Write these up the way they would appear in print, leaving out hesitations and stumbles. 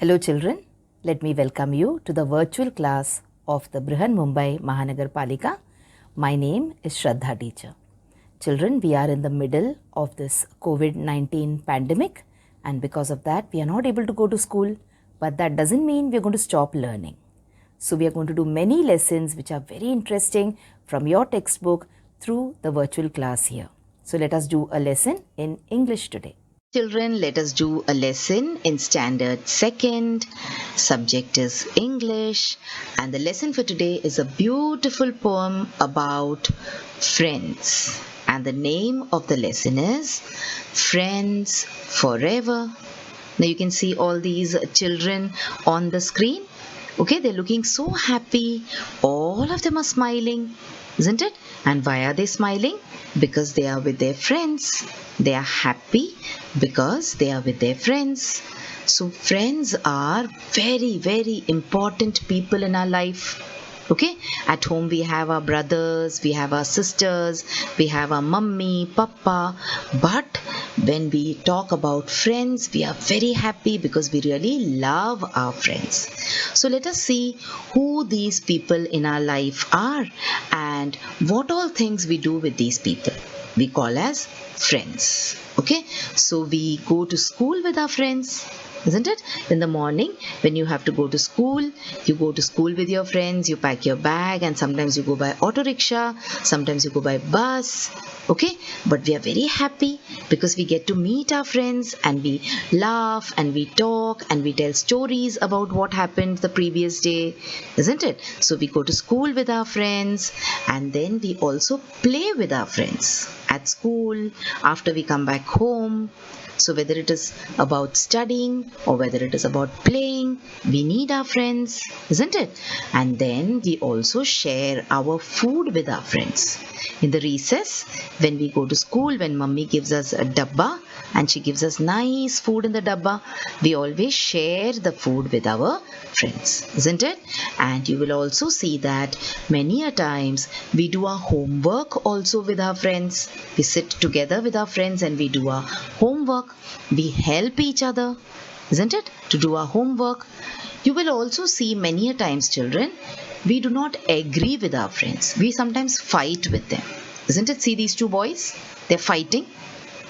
Hello children, let me welcome you to the virtual class of the Brihan Mumbai Mahanagar Palika. My name is Shraddha teacher. Children, we are in the middle of this COVID-19 pandemic, and because of that we are not able to go to school, but that doesn't mean we are going to stop learning. So we are going to do many lessons which are very interesting from your textbook through the virtual class here. So let us do a lesson in English today. Children, let us do a lesson in Standard 2nd. Subject is English, and the lesson for today is a beautiful poem about friends. And the name of the lesson is Friends Forever. Now you can see all these children on the screen. Okay, they're looking so happy. All of them are smiling, isn't it? And why are they smiling? Because they are with their friends. They are happy because they are with their friends. So friends are very, very important people in our life. Okay, at home we have our brothers, we have our sisters, we have our mummy, papa, but when we talk about friends, we are very happy because we really love our friends. So let us see who these people in our life are and what all things we do with these people. We call as friends. Okay, so we go to school with our friends, isn't it? In the morning when you have to go to school, you go to school with your friends, you pack your bag, and sometimes you go by auto rickshaw, sometimes you go by bus. Okay, but we are very happy because we get to meet our friends and we laugh and we talk and we tell stories about what happened the previous day, isn't it? So we go to school with our friends and then we also play with our friends at school, after we come back home. So whether it is about studying or whether it is about playing, we need our friends, isn't it? And then we also share our food with our friends. In the recess, when we go to school, when mummy gives us a dabba and she gives us nice food in the dabba, we always share the food with our friends, isn't it? And you will also see that many a times we do our homework also with our friends. We sit together with our friends and we do our homework. We help each other, isn't it, to do our homework. You will also see many a times, children, we do not agree with our friends. We sometimes fight with them, isn't it? See these two boys, they're fighting.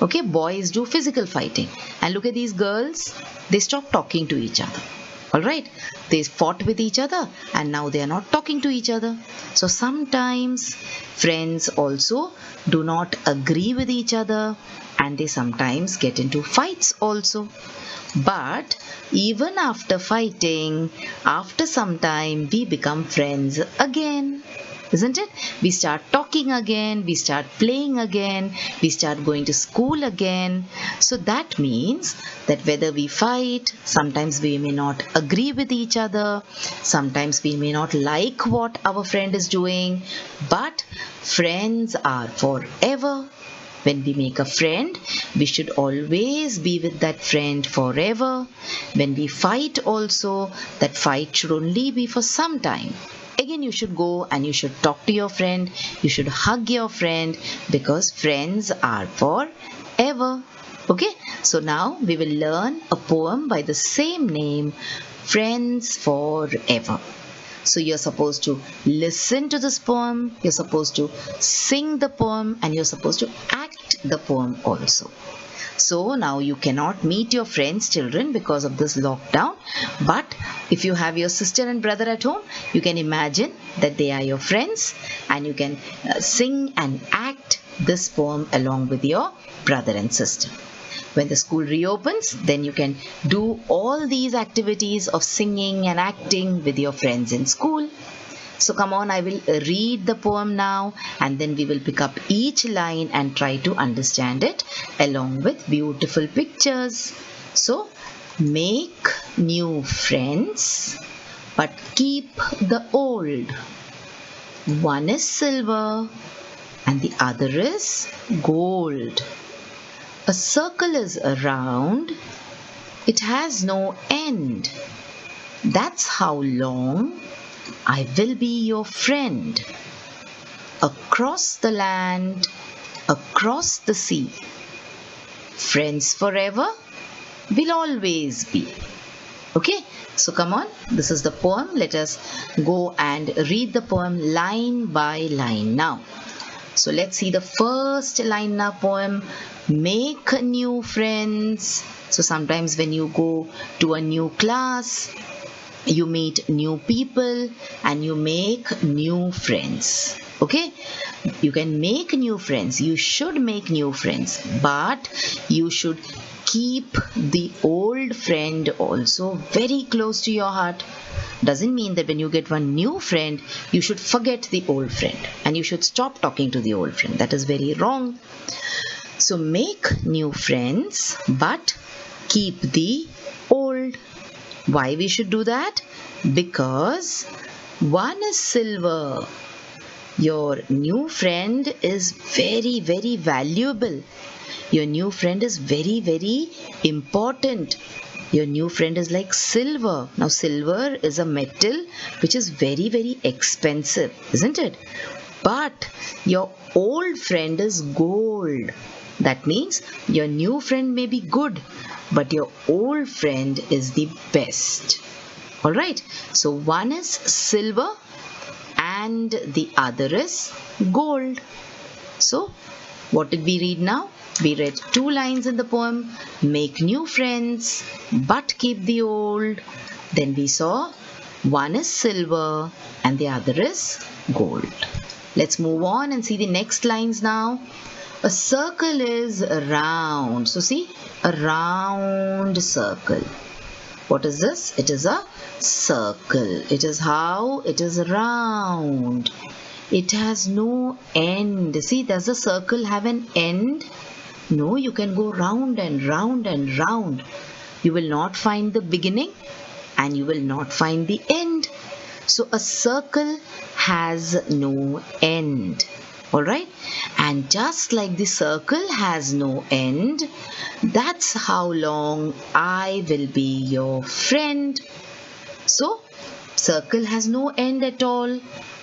Okay, boys do physical fighting, and look at these girls, they stop talking to each other. All right, they fought with each other and now they are not talking to each other. So sometimes friends also do not agree with each other and they sometimes get into fights also. But even after fighting, after some time, we become friends again. Isn't it? We start talking again, we start playing again, we start going to school again. So that means that whether we fight, sometimes we may not agree with each other, sometimes we may not like what our friend is doing, but friends are forever. When we make a friend, we should always be with that friend forever. When we fight also, that fight should only be for some time. Again, you should go and you should talk to your friend, you should hug your friend, because friends are forever. Okay, so now we will learn a poem by the same name, Friends Forever. So you're supposed to listen to this poem, you're supposed to sing the poem, and you're supposed to act the poem also. So now you cannot meet your friends, children, because of this lockdown. But if you have your sister and brother at home, you can imagine that they are your friends and you can sing and act this poem along with your brother and sister. When the school reopens, then you can do all these activities of singing and acting with your friends in school. So come on, I will read the poem now and then we will pick up each line and try to understand it along with beautiful pictures. So, make new friends but keep the old. One is silver and the other is gold. A circle is around, it has no end. That's how long I will be your friend. Across the land, across the sea. Friends forever will always be. Okay, so come on, this is the poem. Let us go and read the poem line by line now. So let's see the first line in our poem. Make new friends. So sometimes when you go to a new class, you meet new people and you make new friends. Okay, you can make new friends, you should make new friends, but you should keep the old friend also very close to your heart. Doesn't mean that when you get one new friend, you should forget the old friend and you should stop talking to the old friend. That is very wrong. So make new friends, but keep the old. Why we should do that? Because one is silver. Your new friend is very, very valuable. Your new friend is very, very important. Your new friend is like silver. Now silver is a metal which is very, very expensive, isn't it? But your old friend is gold. That means your new friend may be good, but your old friend is the best. Alright, so one is silver and the other is gold. So what did we read now? We read 2 lines in the poem. Make new friends but keep the old. Then we saw one is silver and the other is gold. Let's move on and see the next lines now. A circle is round. So see, a round circle. What is this? It is a circle. It is how? It is round. It has no end. See, does the circle have an end? No, you can go round and round and round. You will not find the beginning and you will not find the end. So a circle has no end. Alright? And just like the circle has no end, that's how long I will be your friend. So, circle has no end at all.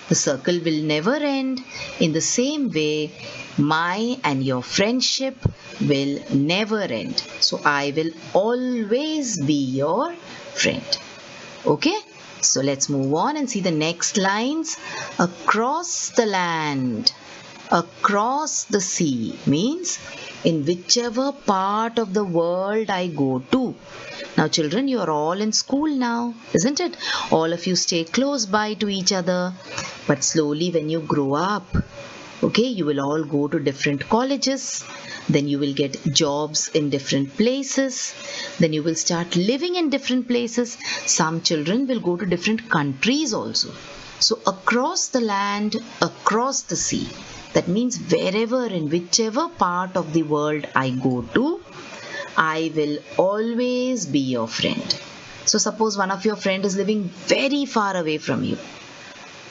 The circle will never end. In the same way, my and your friendship will never end. So, I will always be your friend. Okay? So, let's move on and see the next lines. Across the land, across the sea means in whichever part of the world I go to. Now children, you are all in school now, isn't it? All of you stay close by to each other. But slowly when you grow up, okay, you will all go to different colleges. Then you will get jobs in different places. Then you will start living in different places. Some children will go to different countries also. So across the land, across the sea. That means wherever, in whichever part of the world I go to, I will always be your friend. So suppose one of your friend is living very far away from you.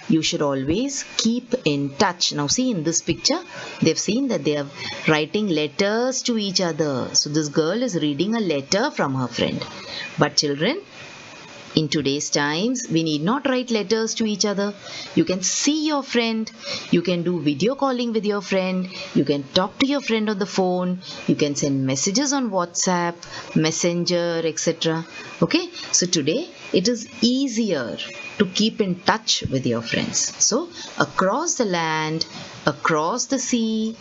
You should always keep in touch. Now see in this picture, they've seen that they are writing letters to each other. So this girl is reading a letter from her friend. But children, in today's times, we need not write letters to each other. You can see your friend. You can do video calling with your friend. You can talk to your friend on the phone. You can send messages on WhatsApp, Messenger, etc. Okay, so today it is easier to keep in touch with your friends. So across the land, across the sea,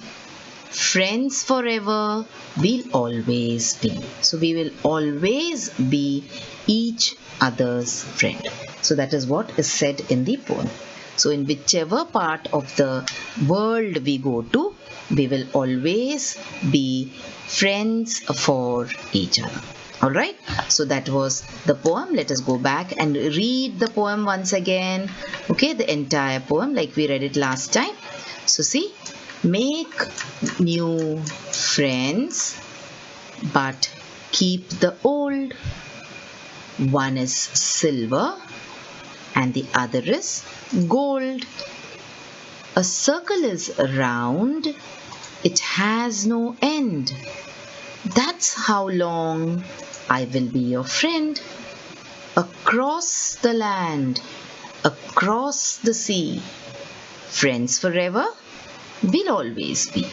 friends forever, we'll always be. So we will always be each other's friend. So that is what is said in the poem. So in whichever part of the world we go to, we will always be friends for each other. Alright, so that was the poem. Let us go back and read the poem once again. Okay, the entire poem like we read it last time. So see, make new friends but keep the old. One is silver and the other is gold. A circle is round, it has no end. That's how long I will be your friend. Across the land, across the sea, friends forever, we'll always be.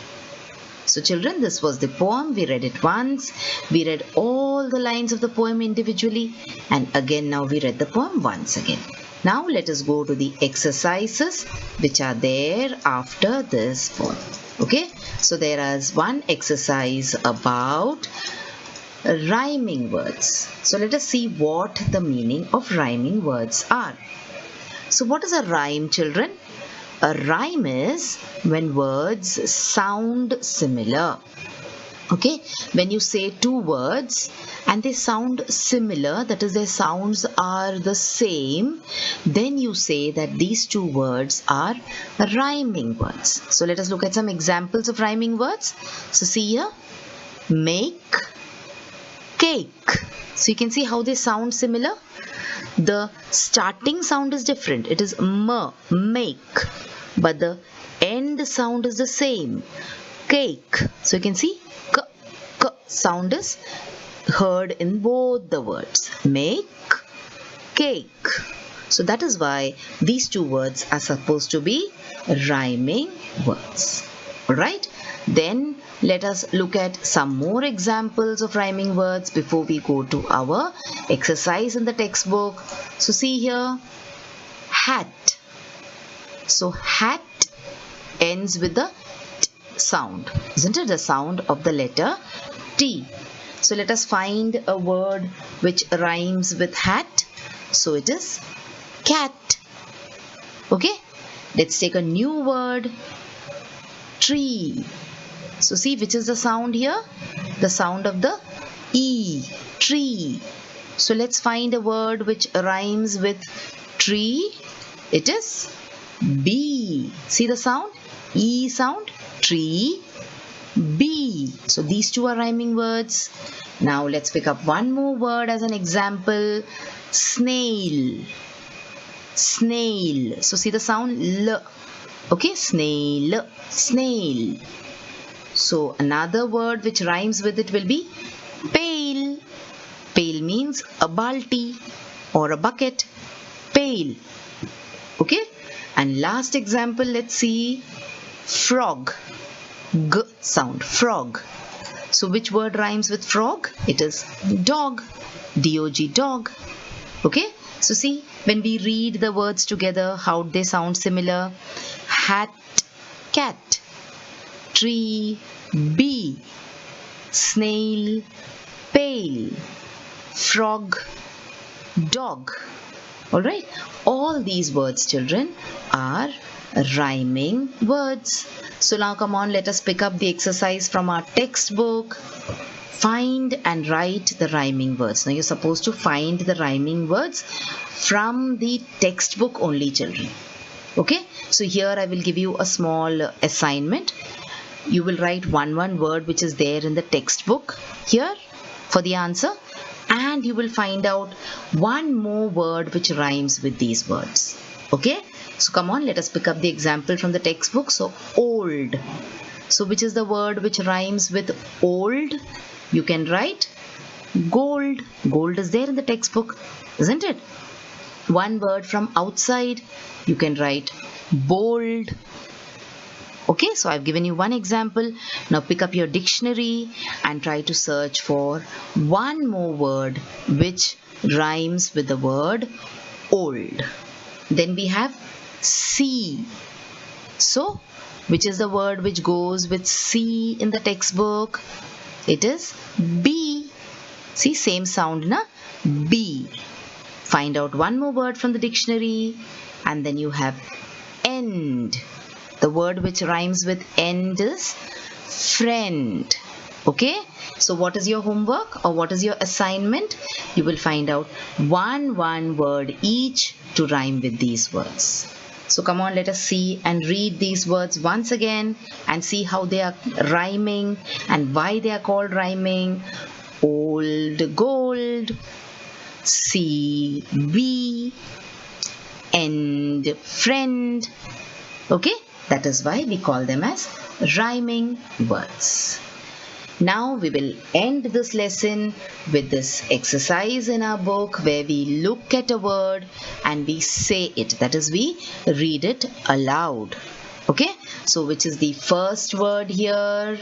So children, this was the poem. We read it once. We read all all the lines of the poem individually. And again, now we read the poem once again. Now let us go to the exercises which are there after this poem. Okay, so there is one exercise about rhyming words. So let us see what the meaning of rhyming words are. So what is a rhyme, children? A rhyme is when words sound similar. Okay, when you say two words and they sound similar, that is, their sounds are the same, then you say that these two words are rhyming words. So let us look at some examples of rhyming words. So see here, make, cake. So you can see how they sound similar. The starting sound is different. It is make, but the end sound is the same, cake. So you can see k sound is heard in both the words, make, cake. So that is why these two words are supposed to be rhyming words. Alright, then let us look at some more examples of rhyming words before we go to our exercise in the textbook. So see here, hat. So hat ends with the t sound, isn't it? The sound of the letter T. So let us find a word which rhymes with hat. So it is cat. Okay, let's take a new word, tree. So see which is the sound here? The sound of the E, tree. So let's find a word which rhymes with tree. It is bee. See the sound? E sound, tree, bee. So these two are rhyming words. Now let's pick up one more word as an example, snail. Snail. So see the sound L. Okay, snail, snail. So another word which rhymes with it will be pail. Pail means a balti or a bucket. Pail. Okay. And last example, let's see, frog. G sound, frog. So which word rhymes with frog? It is dog. D-O-G, dog. Okay. So see, when we read the words together, how they sound similar. Hat, cat. Tree, bee. Snail, pail. Frog, dog. Alright, all these words, children, are rhyming words. So now come on, let us pick up the exercise from our textbook. Find and write the rhyming words. Now you're supposed to find the rhyming words from the textbook only, children. Okay, so here I will give you a small assignment. You will write one word which is there in the textbook here for the answer, and you will find out one more word which rhymes with these words. Okay, so come on, let us pick up the example from the textbook. So old. So which is the word which rhymes with old? You can write gold. Gold is there in the textbook, isn't it? One word from outside, you can write bold. Okay, so I've given you one example. Now pick up your dictionary and try to search for one more word which rhymes with the word old. Then we have sea. So which is the word which goes with sea in the textbook? It is bee. See, same sound, na? Bee. Find out one more word from the dictionary, and then you have end. The word which rhymes with end is friend. Okay, so what is your homework or what is your assignment? You will find out one word each to rhyme with these words. So come on, let us see and read these words once again and see how they are rhyming and why they are called rhyming. Old gold, sea bee, end friend. Okay, that is why we call them as rhyming words. Now we will end this lesson with this exercise in our book where we look at a word and we say it. That is, we read it aloud. Okay, so which is the first word here?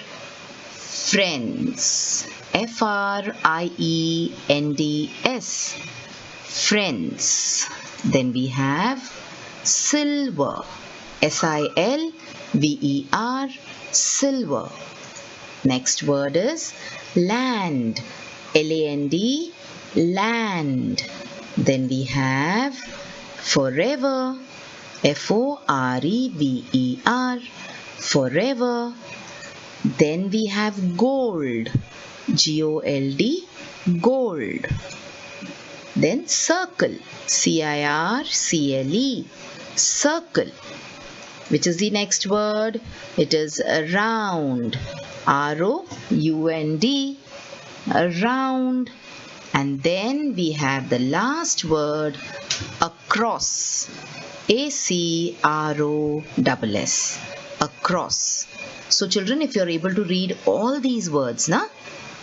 friends. Friends. Friends. Then we have silver. Silver. Silver. Next word is land. Land. Land. Then we have forever. Forever. Forever. Then we have gold. Gold. Gold. Then circle. Circle. Circle. Which is the next word? It is round. Round. Round. And then we have the last word, across. Across. Across. So children, if you are able to read all these words,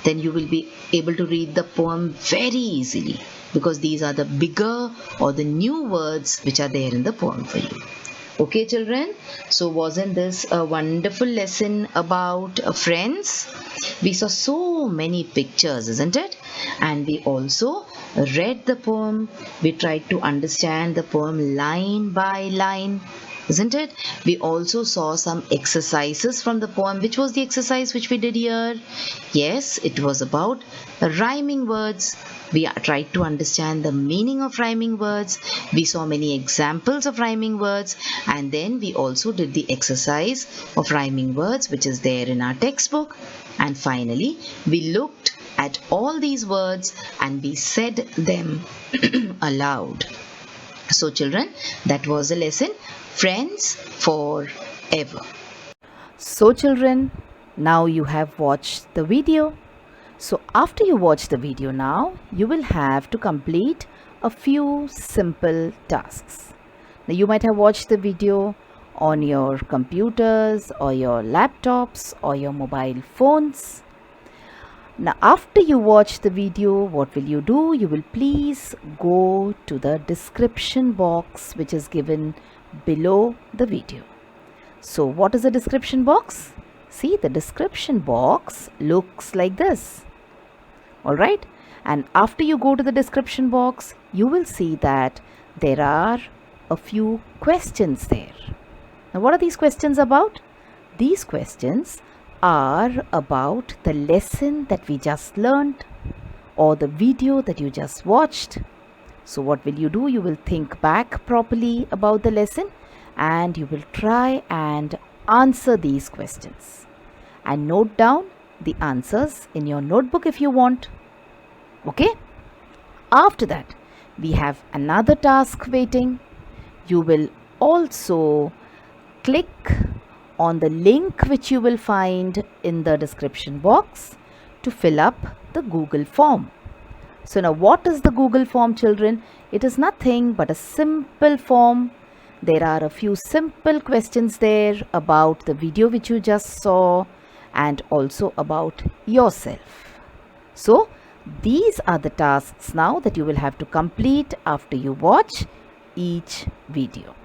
then you will be able to read the poem very easily, because these are the bigger or the new words which are there in the poem for you. Okay children, so wasn't this a wonderful lesson about friends? We saw so many pictures, isn't it? And we also read the poem. We tried to understand the poem line by line, isn't it? We also saw some exercises from the poem. Which was the exercise which we did here? Yes, it was about rhyming words. We tried to understand the meaning of rhyming words. We saw many examples of rhyming words, and then we also did the exercise of rhyming words which is there in our textbook. And finally, we looked at all these words and we said them aloud. So children, that was the lesson, Friends Forever. So children, now you have watched the video. So after you watch the video now, you will have to complete a few simple tasks. Now you might have watched the video on your computers or your laptops or your mobile phones. Now after you watch the video, what will you do? You will please go to the description box which is given below the video. So what is the description box? See, the description box looks like this. Alright, and after you go to the description box, you will see that there are a few questions there. Now what are these questions about? These questions are about the lesson that we just learned or the video that you just watched. So what will you do? You will think back properly about the lesson and you will try and answer these questions and note down the answers in your notebook if you want. Okay? After that, we have another task waiting. You will also click on the link which you will find in the description box to fill up the Google form. So now what is the Google form, children? It is nothing but a simple form. There are a few simple questions there about the video which you just saw and also about yourself. So these are the tasks now that you will have to complete after you watch each video.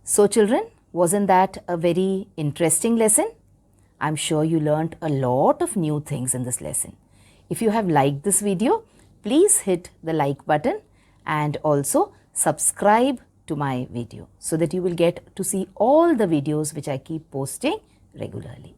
So children, wasn't that a very interesting lesson? I'm sure you learned a lot of new things in this lesson. If you have liked this video, please hit the like button and also subscribe to my video so that you will get to see all the videos which I keep posting regularly.